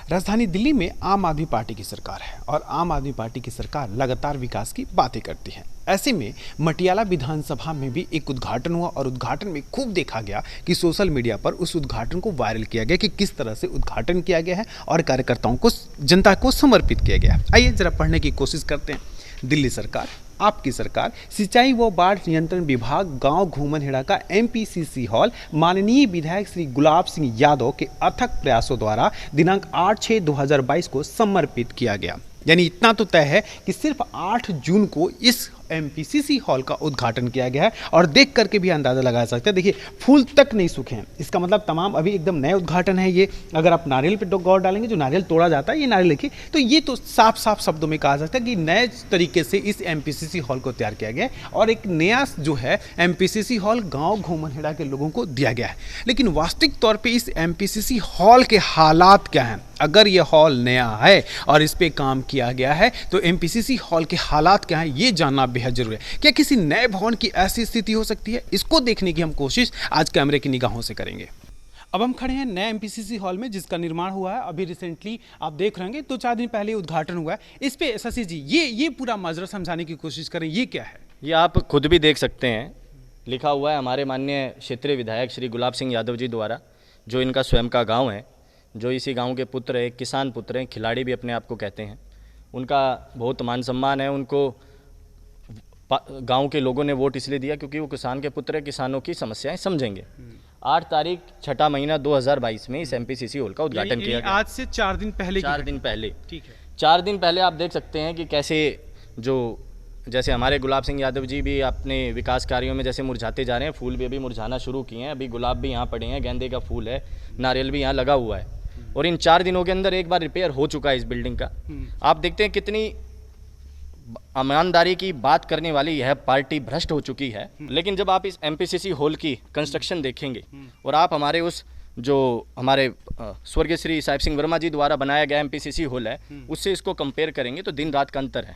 राजधानी दिल्ली में आम आदमी पार्टी की सरकार है और आम आदमी पार्टी की सरकार लगातार विकास की बातें करती है। ऐसे में मटियाला विधानसभा में भी एक उद्घाटन हुआ और उद्घाटन में खूब देखा गया कि सोशल मीडिया पर उस उद्घाटन को वायरल किया गया कि किस तरह से उद्घाटन किया गया है और कार्यकर्ताओं को, जनता को समर्पित किया गया। आइए जरा पढ़ने की कोशिश करते हैं। दिल्ली सरकार, आपकी सरकार, सिंचाई व बाढ़ नियंत्रण विभाग, गांव घूमनहेड़ा का एमपीसीसी हॉल माननीय विधायक श्री गुलाब सिंह यादव के अथक प्रयासों द्वारा दिनांक 8/6/2022 को समर्पित किया गया। यानी इतना तो तय है कि सिर्फ 8 जून को इस एमपीसीसी हॉल का उद्घाटन किया गया है और देख करके भी अंदाजा लगा सकते हैं। देखिए, फूल तक नहीं सूखे हैं, इसका मतलब तमाम अभी एकदम नए उद्घाटन है ये। अगर आप नारियल पे गौर डालेंगे, जो नारियल तोड़ा जाता है ये नारियल देखिए, तो ये तो साफ साफ शब्दों में कहा सकता है कि नए तरीके से इस एमपीसीसी हॉल को तैयार किया गया है और एक नया जो है एमपीसीसी हॉल गाँव घूमनहेड़ा के लोगों को दिया गया है। लेकिन वास्तविक तौर पर इस एमपीसीसी हॉल के हालात क्या हैं? अगर यह हॉल नया है और इस पे काम किया गया है तो एमपीसीसी हॉल के हालात क्या हैं ये जानना बेहद जरूरी है। क्या किसी नए भवन की ऐसी स्थिति हो सकती है? इसको देखने की हम कोशिश आज कैमरे की निगाहों से करेंगे। अब हम खड़े हैं नए एमपीसीसी हॉल में जिसका निर्माण हुआ है। अभी रिसेंटली आप देख रहे होंगे 2-4 दिन पहले उद्घाटन हुआ है। इस पे शशि जी ये पूरा माजरा समझाने की कोशिश करें, ये क्या है? ये आप खुद भी देख सकते हैं, लिखा हुआ है हमारे माननीय क्षेत्रीय विधायक श्री गुलाब सिंह यादव जी द्वारा, जो इनका स्वयं का गाँव है, जो इसी गांव के पुत्र हैं, किसान पुत्र हैं, खिलाड़ी भी अपने आप को कहते हैं। उनका बहुत मान सम्मान है। उनको गांव के लोगों ने वोट इसलिए दिया क्योंकि वो किसान के पुत्र हैं, किसानों की समस्याएं समझेंगे। 8 तारीख 6 महीना 2022 में इस एमपीसीसी हॉल का उद्घाटन किया गया। आज से 4 दिन पहले। 4 दिन पहले, ठीक है। 4 दिन पहले आप देख सकते हैं कि कैसे जैसे हमारे गुलाब सिंह यादव जी भी अपने विकास कार्यों में जैसे मुरझाते जा रहे हैं, फूल भी अभी मुरझाना शुरू किए हैं। अभी गुलाब भी यहाँ पड़े हैं, गेंदे का फूल है, नारियल भी यहाँ लगा हुआ है और इन 4 दिनों के अंदर एक बार रिपेयर हो चुका है इस बिल्डिंग का। आप देखते हैं कितनी ईमानदारी की बात करने वाली यह पार्टी भ्रष्ट हो चुकी है। लेकिन जब आप इस एमपीसीसी हॉल की कंस्ट्रक्शन देखेंगे और आप हमारे उस जो हमारे स्वर्गीय श्री साहिब सिंह वर्मा जी द्वारा बनाया गया एमपीसीसी हॉल है उससे इसको कंपेयर करेंगे तो दिन रात का अंतर है।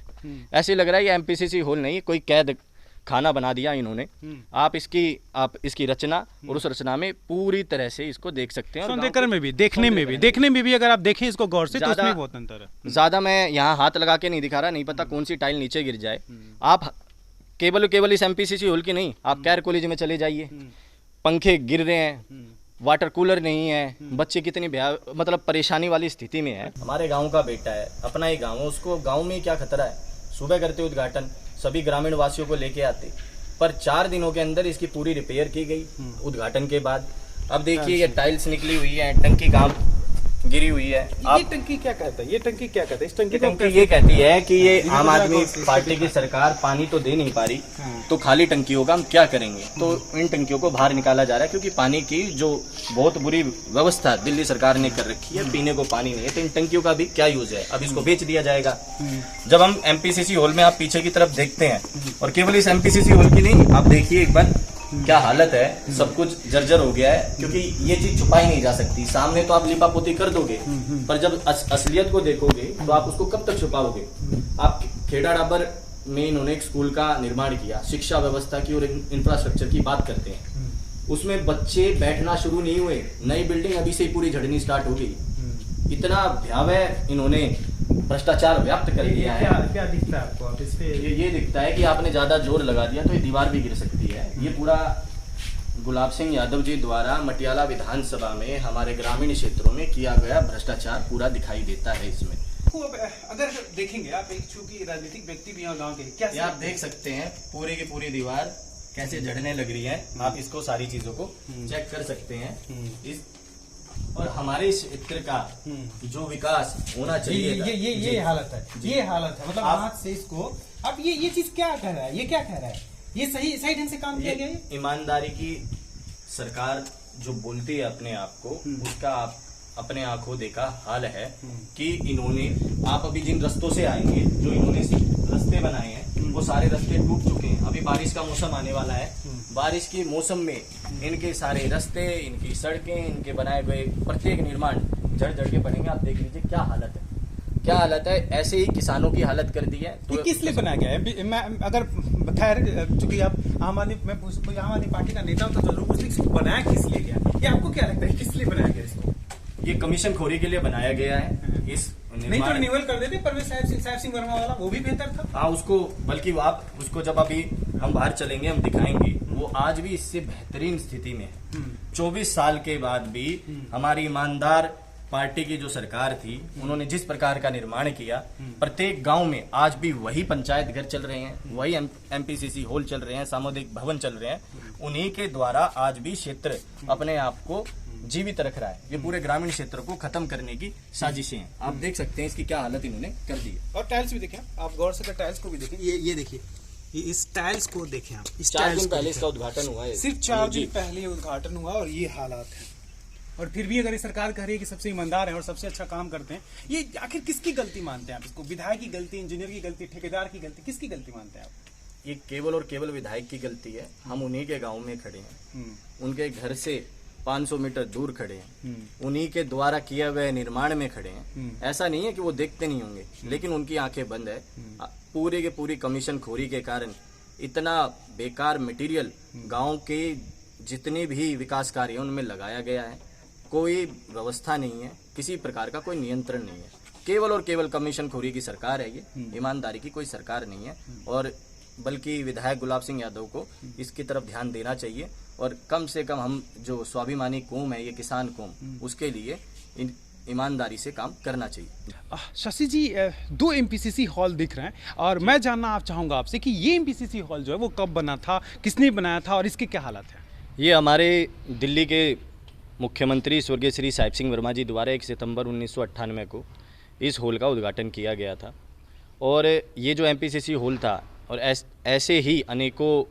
ऐसे लग रहा है ये एमपीसीसी हॉल नहीं, कोई कैद खाना बना दिया इन्होंने। आप इसकी रचना और उस रचना में पूरी तरह से इसको देख सकते हैं। सौंदर्यीकरण में भी, देखने में भी अगर आप देखें इसको गौर से तो उसमें बहुत अंतर है। ज़्यादा मैं यहाँ हाथ लगा के नहीं दिखा रहा, नहीं पता कौन सी टाइल नीचे गिर जाए। आप केवल इस एमपीसीसी हॉल की नहीं, आप कैर कॉलेज में चले जाइए, पंखे गिर रहे हैं, वाटर कूलर नहीं है, बच्चे कितनी मतलब परेशानी वाली स्थिति में है। हमारे गांव का बेटा है, अपना ही गांव है, उसको गांव में क्या खतरा है? सुबह करते उद्घाटन, सभी ग्रामीण वासियों को लेके आते, पर 4 दिनों के अंदर इसकी पूरी रिपेयर की गई उद्घाटन के बाद। अब देखिए ये टाइल्स निकली हुई है, टंकी काम गिरी हुई है। ये टंकी क्या कहता है? ये टंकी क्या कहता है? इस टंकी को ये कहती है कि ये आम आदमी पार्टी की सरकार पानी तो दे नहीं पा रही, तो खाली टंकी होगा, हम क्या करेंगे? तो इन टंकियों को बाहर निकाला जा रहा है क्योंकि पानी की जो बहुत बुरी व्यवस्था दिल्ली सरकार ने कर रखी है, पीने को पानी नहीं है, तो इन टंकियों का भी क्या यूज है? अब इसको बेच दिया जाएगा। जब हम एमपीसीसी हॉल में आप पीछे की तरफ देखते हैं, और केवल इस एमपीसीसी हॉल की नहीं, आप देखिए एक बार क्या हालत है, सब कुछ जर्जर हो गया है क्योंकि ये चीज छुपाई नहीं जा सकती। सामने तो आप लिपापोती कर दोगे, पर जब असलियत को देखोगे तो आप उसको कब तक छुपाओगे? आप खेड़ा डाबर में इन्होंने एक स्कूल का निर्माण किया, शिक्षा व्यवस्था की और इंफ्रास्ट्रक्चर की बात करते हैं, उसमें बच्चे बैठना शुरू नहीं हुए, नई बिल्डिंग अभी से ही पूरी झड़नी स्टार्ट हो गई। इतना भयावह इन्होंने भ्रष्टाचार व्याप्त कर दिया है। क्या दिखता है आपको? आप इस पे ये दिखता है कि आपने ज्यादा जोर लगा दिया तो ये दीवार भी गिर सकती है। ये पूरा गुलाब सिंह यादव जी द्वारा मटियाला विधानसभा में हमारे ग्रामीण क्षेत्रों में किया गया भ्रष्टाचार पूरा दिखाई देता है इसमें। अगर देखेंगे आप, एक चूंकि राजनीतिक व्यक्ति भी यहाँ गाँव के, क्या आप देख सकते हैं पूरी की पूरी दीवार कैसे झड़ने लग रही है। आप इसको सारी चीजों को चेक कर सकते हैं। इस और हमारे क्षेत्र का जो विकास होना चाहिए, ये हालत है, ये हालत है। मतलब हाथ से इसको अब ये चीज क्या कह रहा है? ये क्या कह रहा है? ये सही ढंग से काम किया गया है? ईमानदारी की सरकार जो बोलती है अपने आप को, उसका आप अपने आंखों देखा हाल है कि इन्होंने, आप अभी जिन रस्तों से आएंगे, जो इन्होंने रास्ते बनाए हैं वो सारे रास्ते टूट चुके हैं। अभी बारिश का मौसम आने वाला है, बारिश के मौसम में इनके सारे रास्ते, इनकी सड़कें, इनके बनाए गए प्रत्येक निर्माण जड़ के पड़ेंगे। आप देख लीजिए क्या हालत है, क्या हालत है। ऐसे ही किसानों की हालत कर दी है। तो किस लिए बनाया गया है? मैं अगर खैर चूंकि आप आम आदमी पार्टी का नेता हो तो जरूर पूछते, बनाया किस लिए गया? ये आपको क्या लगता है किस लिए बनाया गया इसको? ये कमीशन खोरी के लिए बनाया गया है। इस नहीं तो रिन्यूअल कर देते परवेज साहब सिंह वर्मा वाला, वो भी बेहतर था। हाँ, उसको बल्कि आप उसको जब अभी हम बाहर चलेंगे हम दिखाएंगे, वो आज भी इससे बेहतरीन स्थिति में है। 24 साल के बाद भी हमारी ईमानदार पार्टी की जो सरकार थी, उन्होंने जिस प्रकार का निर्माण किया, प्रत्येक गांव में आज भी वही पंचायत घर चल रहे हैं, वही एमपीसीसी हॉल चल रहे हैं, सामुदायिक भवन चल रहे हैं। उन्हीं के द्वारा आज भी क्षेत्र अपने आप को जीवित रख रहा है। ये पूरे ग्रामीण क्षेत्र को खत्म करने की साजिशें हैं। आप देख सकते हैं इसकी क्या हालत इन्होंने कर दी है। और टाइल्स भी देखें आप गौर से, टाइल्स को भी देखें, ये देखिए, ये इस टाइल्स को देखें आप। इस 4 टाइल्स दिन को पहले देखें। इसका उद्घाटन हुआ है, सिर्फ 4 दिन पहले उद्घाटन हुआ और ये हालात है। और फिर भी अगर ये सरकार कह रही है कि सबसे ईमानदार है और सबसे अच्छा काम करते हैं, ये आखिर किसकी गलती मानते हैं आप इसको? विधायक की गलती, इंजीनियर की गलती, ठेकेदार की गलती, किसकी गलती मानते हैं आप? ये केवल और केवल विधायक की गलती है। हम उन्हीं के गांव में खड़े हैं, उनके घर से 500 मीटर दूर खड़े हैं, उन्हीं के द्वारा किए गए निर्माण में खड़े हैं। ऐसा नहीं है कि वो देखते नहीं होंगे, लेकिन उनकी आंखें बंद है। पूरे के पूरी कमीशन खोरी के कारण इतना बेकार मटेरियल गांव के जितने भी विकास कार्य हैं उनमें लगाया गया है। कोई व्यवस्था नहीं है, किसी प्रकार का कोई नियंत्रण नहीं है। केवल और केवल कमीशन खोरी की सरकार है ये, ईमानदारी की कोई सरकार नहीं है। और बल्कि विधायक गुलाब सिंह यादव को इसकी तरफ ध्यान देना चाहिए और कम से कम हम जो स्वाभिमानी कौम है, ये किसान कौम, उसके लिए ईमानदारी से काम करना चाहिए। शशि जी, 2 एमपीसीसी हॉल दिख रहे हैं और मैं जानना आप चाहूँगा आपसे कि ये एमपीसीसी हॉल जो है वो कब बना था, किसने बनाया था और इसके क्या हालत है? ये हमारे दिल्ली के मुख्यमंत्री स्वर्गीय श्री साहिब सिंह वर्मा जी द्वारा 1 सितंबर 1998 को इस हॉल का उद्घाटन किया गया था। और ये जो एमपीसीसी हॉल था और ऐसे ही अनेकों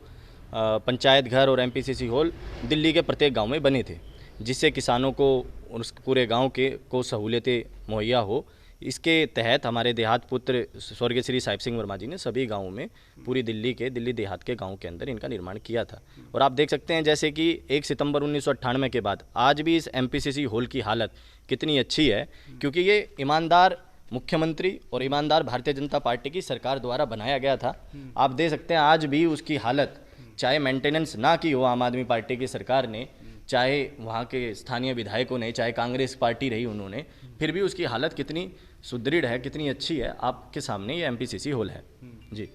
पंचायत घर और एमपीसीसी हॉल दिल्ली के प्रत्येक गांव में बने थे, जिससे किसानों को और उस पूरे गांव के को सहूलियतें मुहैया हो। इसके तहत हमारे देहात पुत्र स्वर्गीय श्री साहिब सिंह वर्मा जी ने सभी गांवों में पूरी दिल्ली देहात के गांव के अंदर इनका निर्माण किया था। और आप देख सकते हैं जैसे कि 1 सितंबर 1998 के बाद आज भी इस एमपीसीसी हॉल की हालत कितनी अच्छी है, क्योंकि ये ईमानदार मुख्यमंत्री और ईमानदार भारतीय जनता पार्टी की सरकार द्वारा बनाया गया था। आप देख सकते हैं आज भी उसकी हालत, चाहे मेंटेनेंस ना की हो आम आदमी पार्टी की सरकार ने, चाहे वहाँ के स्थानीय विधायकों ने, चाहे कांग्रेस पार्टी रही उन्होंने, फिर भी उसकी हालत कितनी सुदृढ़ है, कितनी अच्छी है, आपके सामने ये एमपीसीसी हॉल है जी।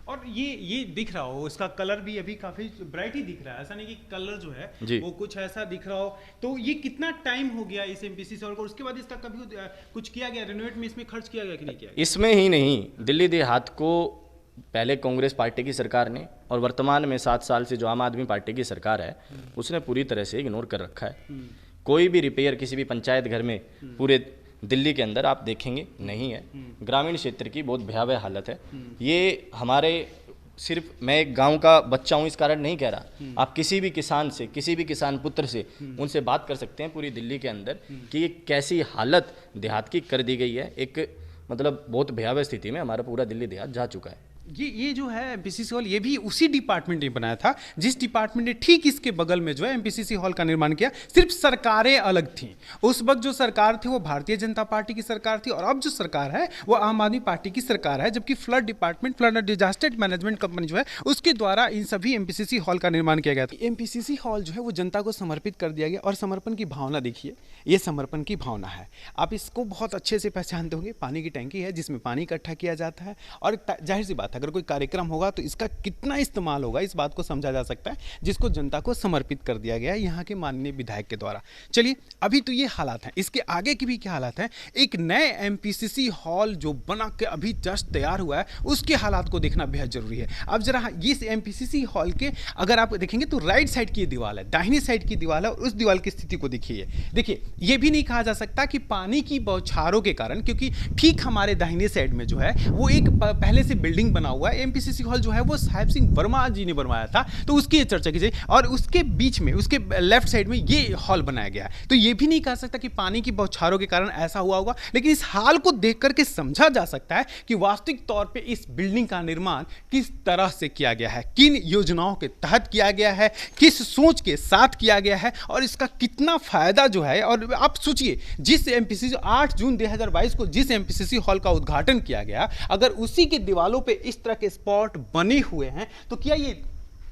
और ये दिख रहा हो, इसका कलर भी अभी काफी ब्राइट ही दिख रहा है, ऐसा नहीं कि कलर जो है वो कुछ ऐसा दिख रहा हो। तो ये कितना टाइम हो गया इस एमपीसीसी हॉल को? उसके बाद इसका कभी कुछ किया गया, रिनोवेट में इसमें खर्च किया गया कि नहीं किया गया? इसमें ही नहीं, दिल्ली देहात को पहले कांग्रेस पार्टी की सरकार ने और वर्तमान में 7 साल से जो आम आदमी पार्टी की सरकार है उसने पूरी तरह से इग्नोर कर रखा है। कोई भी रिपेयर किसी भी पंचायत घर में पूरे दिल्ली के अंदर आप देखेंगे नहीं है। ग्रामीण क्षेत्र की बहुत भयावह हालत है। ये हमारे, सिर्फ मैं एक गांव का बच्चा हूँ इस कारण नहीं कह रहा, आप किसी भी किसान से, किसी भी किसान पुत्र से उनसे बात कर सकते हैं पूरी दिल्ली के अंदर कि ये कैसी हालत देहात की कर दी गई है। एक मतलब बहुत भयावह स्थिति में हमारा पूरा दिल्ली देहात जा चुका है। ये जो है एमपीसीसी हॉल, ये भी उसी डिपार्टमेंट ने बनाया था जिस डिपार्टमेंट ने ठीक इसके बगल में जो है एमपीसीसी हॉल का निर्माण किया। सिर्फ सरकारें अलग थीं। उस वक्त जो सरकार थी वो भारतीय जनता पार्टी की सरकार थी और अब जो सरकार है वो आम आदमी पार्टी की सरकार है, जबकि flood department, flood disaster management company जो है उसके द्वारा इन सभी एमपीसीसी हॉल का निर्माण किया गया था। एमपीसीसी हॉल जो है वो जनता को समर्पित कर दिया गया और समर्पण की भावना देखिए, ये समर्पण की भावना है। आप इसको बहुत अच्छे से पहचानते होंगे। पानी की टैंकी है जिसमें पानी इकट्ठा किया जाता है और जाहिर सी बात है अगर कोई कार्यक्रम होगा तो इसका कितना इस्तेमाल होगा इस बात को समझा जा सकता है, जिसको जनता को समर्पित कर दिया गया है यहाँ के माननीय विधायक के द्वारा। चलिए, अभी तो ये हालात हैं, इसके आगे की भी क्या हालात हैं। एक नए एमपीसीसी हॉल जो बना के अभी जस्ट तैयार हुआ है उसके हालात को देखना बेहद जरूरी है। अब जरा इस एमपीसीसी हॉल के अगर आप देखेंगे तो राइट साइड की दीवार है, दाहिनी साइड की दीवार है और उस दीवार की स्थिति को देखिए। देखिए, ये भी नहीं कहा जा सकता कि पानी की बौछारों के कारण, क्योंकि ठीक हमारे दाहिने साइड में जो है वो एक पहले से बिल्डिंग बना हुआ है। एमपीसीसी हॉल जो है वो साहिब सिंह वर्मा जी ने बनवाया था, तो उसकी चर्चा कीजिए। और उसके बीच में, उसके लेफ्ट साइड में ये हॉल बनाया गया है। तो ये भी नहीं कह सकता कि पानी की बौछारों के कारण ऐसा हुआ होगा, लेकिन इस हाल को देख करके समझा जा सकता है कि वास्तविक तौर पे इस बिल्डिंग का निर्माण किस तरह से किया गया है, किन योजनाओं के तहत किया गया है, किस सोच के साथ किया गया है और इसका कितना फायदा जो है। और आप सोचिए, जिस एमपीसीसी 8 जून 2022 को जिस एमपीसीसी हॉल का उद्घाटन किया गया, अगर उसी के दीवालों पे इस तरह के स्पॉट बने हुए हैं तो क्या ये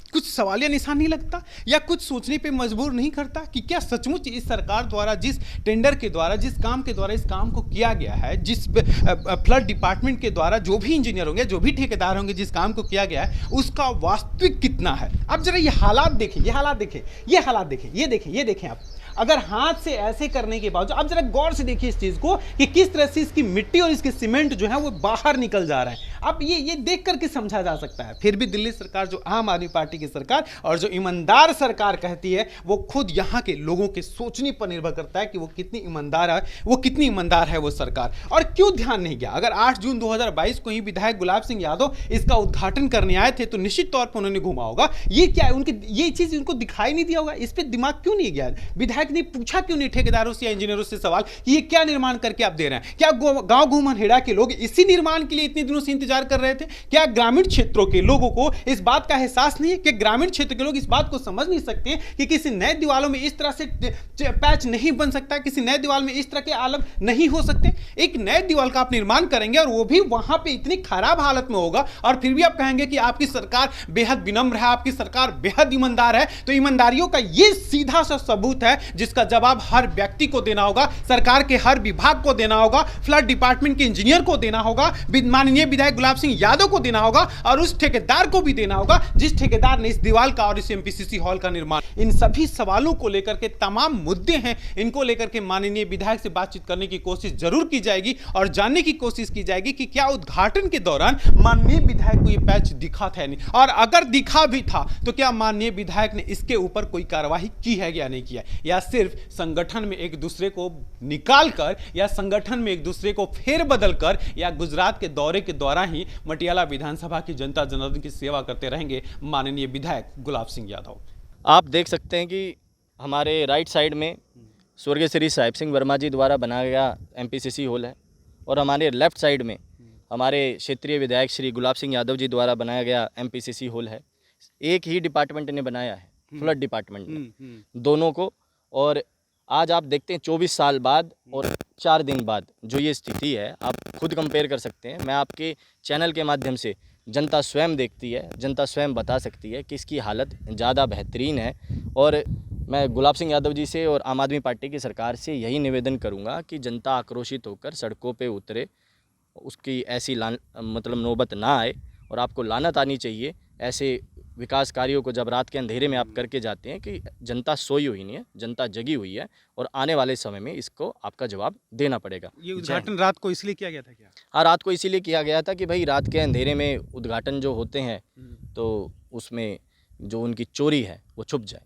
कुछ सवालिया निशान नहीं लगता या कुछ सोचने पे मजबूर नहीं करता कि क्या सचमुच इस सरकार द्वारा जिस टेंडर के द्वारा, जिस काम के द्वारा इस काम को किया गया है, जिस फ्लड डिपार्टमेंट के द्वारा जो भी इंजीनियर होंगे, जो भी ठेकेदार होंगे, जिस काम को किया गया है उसका वास्तविक कितना है। अब जरा ये हालात देखें, ये हालात देखें, ये हालात देखें, ये देखें आप। अगर हाथ से ऐसे करने के बावजूद, अब जरा गौर से देखिए इस चीज को कि किस तरह से इसकी मिट्टी और इसके सीमेंट जो है वो बाहर निकल जा रहा है। अब ये देख करके समझा जा सकता है। फिर भी दिल्ली सरकार, जो आम आदमी पार्टी की सरकार और जो ईमानदार सरकार कहती है, वो खुद यहाँ के लोगों के सोचने पर निर्भर करता है कि वो कितनी ईमानदार है, वो कितनी ईमानदार है वो सरकार। और क्यों ध्यान नहीं गया? अगर 8 जून 2022 को ही विधायक गुलाब सिंह यादव इसका उद्घाटन करने आए थे तो निश्चित तौर पर उन्होंने घूमा होगा। ये क्या है, उनके ये चीज उनको दिखाई नहीं दिया होगा? इस पर दिमाग क्यों नहीं गया? विधायक ने पूछा क्यों नहीं ठेकेदारों से या इंजीनियरों से सवाल कि ये क्या निर्माण करके आप दे रहे हैं? क्या गांव घूमनहेड़ा के लोग इसी निर्माण के लिए इतने दिनों से इंतजार कर रहे थे? क्या ग्रामीण क्षेत्रों के लोगों को इस बात का एहसास नहीं है कि ग्रामीण क्षेत्र के लोग इस बात को समझ नहीं सकते कि किसी नए दीवारों में इस तरह से पैच नहीं बन सकता, किसी नए दीवार में इस तरह के आलम नहीं हो सकते? एक नए दीवार का आप निर्माण करेंगे और वो भी वहां पे इतनी खराब हालत में होगा और फिर भी आप कहेंगे कि आपकी सरकार बेहद विनम्र है, आपकी सरकार बेहद ईमानदार है। तो ईमानदारियों का ये सीधा सा सबूत है जिसका जवाब हर व्यक्ति को देना होगा, सरकार के हर विभाग को देना होगा, फ्लड डिपार्टमेंट के इंजीनियर को देना होगा, माननीय विधायक गुलाब सिंह यादव को देना होगा और उस ठेकेदार को भी देना होगा जिस ठेकेदार ने इस दीवार का और इस एमपीसीसी हॉल का निर्माण। इन सभी सवालों को लेकर के तमाम मुद्दे हैं, इनको लेकर के माननीय विधायक से बातचीत करने की कोशिश जरूर की जाएगी और जानने की कोशिश की जाएगी कि क्या उद्घाटन के दौरान माननीय विधायक को यह पैच दिखा था नहीं, और अगर दिखा भी था तो क्या माननीय विधायक ने इसके ऊपर कोई कार्रवाई की है या नहीं किया, या सिर्फ संगठन में एक दूसरे को निकाल कर या संगठन में एक दूसरे को फेर बदल कर या गुजरात के दौरे के दौरान ही मटियाला विधानसभा की जनता जनार्दन की सेवा करते रहेंगे माननीय विधायक गुलाब सिंह यादव। आप देख सकते हैं कि हमारे राइट साइड में स्वर्गीय श्री साहिब सिंह वर्मा जी द्वारा बनाया गया एमपीसीसी हॉल है और हमारे लेफ्ट साइड में हमारे क्षेत्रीय विधायक श्री गुलाब सिंह यादव जी द्वारा बनाया गया एमपीसीसी हॉल है। एक ही डिपार्टमेंट ने बनाया है, फ्लड डिपार्टमेंट ने, दोनों को। और आज आप देखते हैं 24 साल बाद और 4 दिन बाद जो ये स्थिति है, आप खुद कंपेयर कर सकते हैं। मैं आपके चैनल के माध्यम से, जनता स्वयं देखती है, जनता स्वयं बता सकती है कि इसकी हालत ज़्यादा बेहतरीन है। और मैं गुलाब सिंह यादव जी से और आम आदमी पार्टी की सरकार से यही निवेदन करूंगा कि जनता आक्रोशित होकर सड़कों पे उतरे, उसकी ऐसी नौबत ना आए। और आपको लानत आनी चाहिए ऐसे विकास कार्यों को जब रात के अंधेरे में आप करके जाते हैं कि जनता सोई हुई नहीं है, जनता जगी हुई है और आने वाले समय में इसको आपका जवाब देना पड़ेगा। ये उद्घाटन रात को इसलिए किया गया था क्या? हाँ, रात को इसीलिए किया गया था कि भाई रात के अंधेरे में उद्घाटन जो होते हैं तो उसमें जो उनकी चोरी है वो छुप जाए।